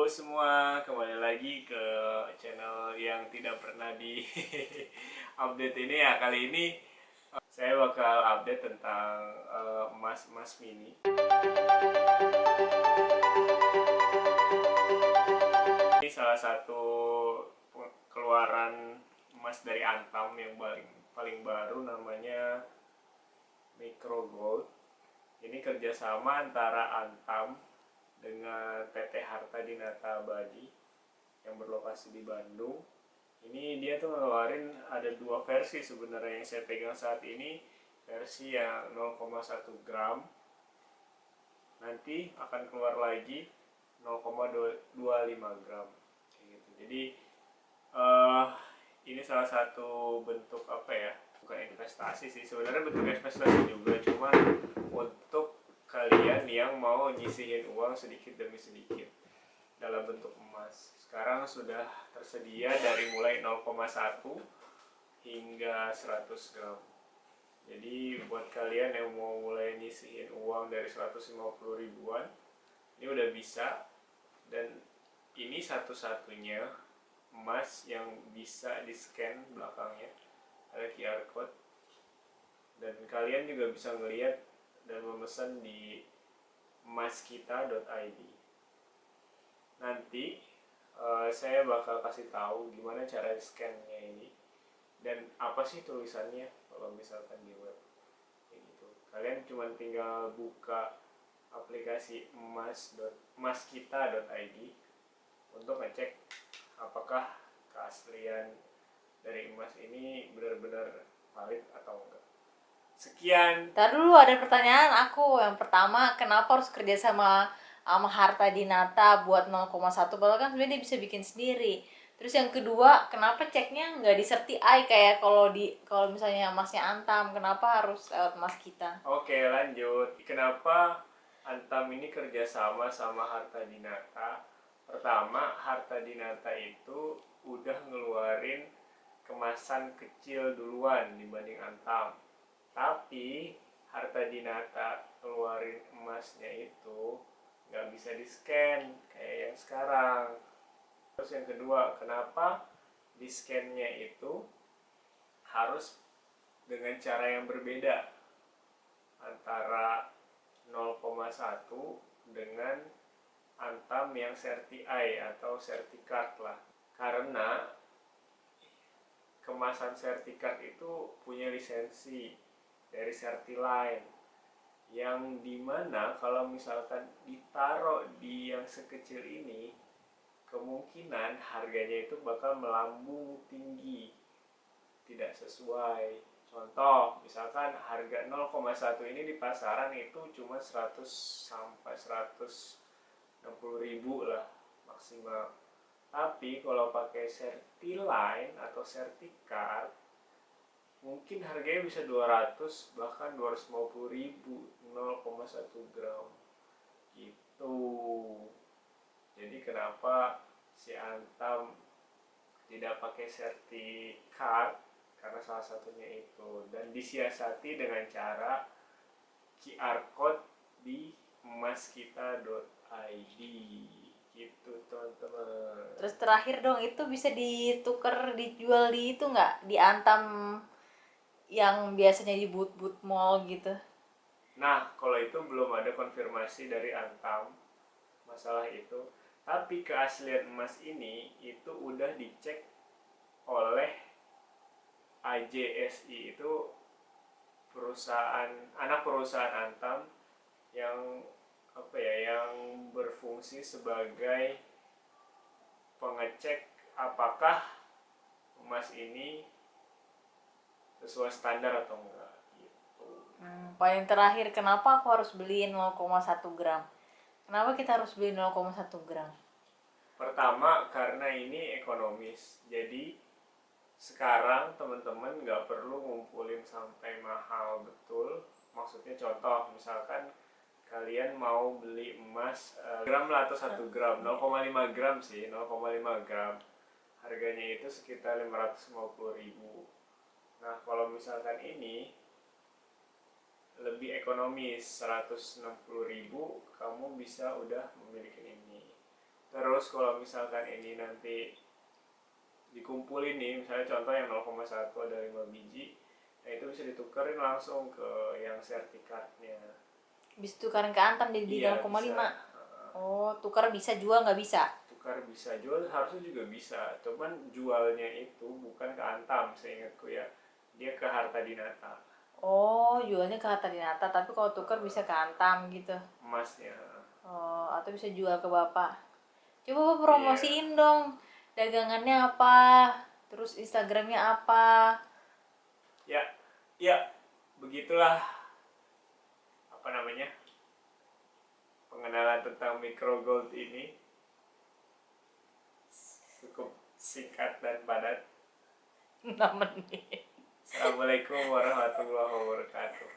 Halo semua, kembali lagi ke channel yang tidak pernah di update ini ya. Kali ini saya bakal update tentang emas mini. Ini salah satu keluaran emas dari Antam yang paling baru, namanya Micro Gold. Ini kerjasama antara Antam dengan PT Harta Dinata Abadi yang berlokasi di Bandung. Ini dia tuh ngeluarin ada dua versi sebenarnya yang saya pegang saat ini. Versi yang 0,1 gram, nanti akan keluar lagi 0,25 gram kayak gitu. Jadi ini salah satu bentuk apa ya, bukan investasi sih sebenarnya, bentuk investasi juga, cuma untuk kalian yang mau nyisihin uang sedikit demi sedikit dalam bentuk emas. Sekarang sudah tersedia dari mulai 0,1 hingga 100 gram. Jadi buat kalian yang mau mulai nyisihin uang dari 150 ribuan, ini udah bisa. Dan ini satu-satunya emas yang bisa di scan belakangnya, ada QR code, dan kalian juga bisa ngelihat dan memesan di emaskita.id. Nanti saya bakal kasih tahu gimana cara scan-nya ini dan apa sih tulisannya kalau misalkan di web kayak gitu. Kalian cuma tinggal buka aplikasi emaskita.id untuk ngecek apakah keaslian dari emas ini benar-benar valid atau enggak. Sekian. Ntar dulu, ada pertanyaan aku. Yang pertama, kenapa harus kerja sama Harta Dinata buat 0,1, padahal kan sebenarnya dia bisa bikin sendiri. Terus yang kedua, kenapa ceknya nggak di Certi-Eye kayak kalau misalnya emasnya Antam, kenapa harus lewat emas kita? Oke, lanjut. Kenapa Antam ini kerjasama sama Harta Dinata? Pertama, Harta Dinata itu udah ngeluarin kemasan kecil duluan dibanding Antam. Tapi Harta Dinata ngeluarin emasnya itu nggak bisa di scan kayak yang sekarang. Terus yang kedua, kenapa di scan-nya itu harus dengan cara yang berbeda antara 0,1 dengan Antam yang Certi-Eye atau Certicard lah. Karena kemasan Certicard itu punya lisensi dari Certiline, yang dimana kalau misalkan ditaruh di yang sekecil ini, kemungkinan harganya itu bakal melambung tinggi, tidak sesuai. Contoh, misalkan harga 0,1 ini di pasaran itu cuma 100 sampai 160 ribu lah maksimal. Tapi kalau pakai Certiline atau Certicard, mungkin harganya bisa 200 bahkan 250 ribu 0,1 gram gitu. Jadi kenapa si Antam tidak pakai Certicard? Karena salah satunya itu, dan disiasati dengan cara QR code di emaskita.id gitu teman-teman. Terus terakhir dong, itu bisa ditukar, dijual di itu nggak? Di Antam yang biasanya di boot mall gitu. Nah, kalau itu belum ada konfirmasi dari Antam masalah itu. Tapi keaslian emas ini itu udah dicek oleh AJSI, itu anak perusahaan Antam yang apa ya, yang berfungsi sebagai pengecek apakah emas ini sesuai standar atau enggak gitu. Paling terakhir, kenapa aku harus beliin 0,1 gram? Kenapa kita harus beli 0,1 gram? Pertama, karena ini ekonomis. Jadi sekarang teman-teman nggak perlu ngumpulin sampai mahal betul. Maksudnya contoh, misalkan kalian mau beli emas gram lah atau 1 gram, 0,5 gram sih, 0,5 gram. Harganya itu sekitar 550 ribu. Nah, kalau misalkan ini lebih ekonomis, 160 ribu kamu bisa udah memiliki ini. Terus kalau misalkan ini nanti dikumpulin nih, misalnya contoh yang 0,1 ada 5 biji, nah itu bisa ditukerin langsung ke yang sertifikatnya. Bisa tukaran ke Antam jadi di Iya 0,5. bisa. Oh, tukar bisa, jual nggak bisa. Tukar bisa, jual harusnya juga bisa, cuman jualnya itu bukan ke Antam seingatku ya, dia ke Harta Dinata, Oh, jualnya ke Harta Dinata, tapi kalau tukar bisa ke Antam gitu. emasnya. Oh, atau bisa jual ke Bapak. Coba Bapak Iya, promosiin dong. Dagangannya apa? Terus Instagramnya apa? ya, ya, begitulah apa namanya, pengenalan tentang micro gold ini cukup singkat dan padat. 6 menit. Assalamualaikum warahmatullahi wabarakatuh.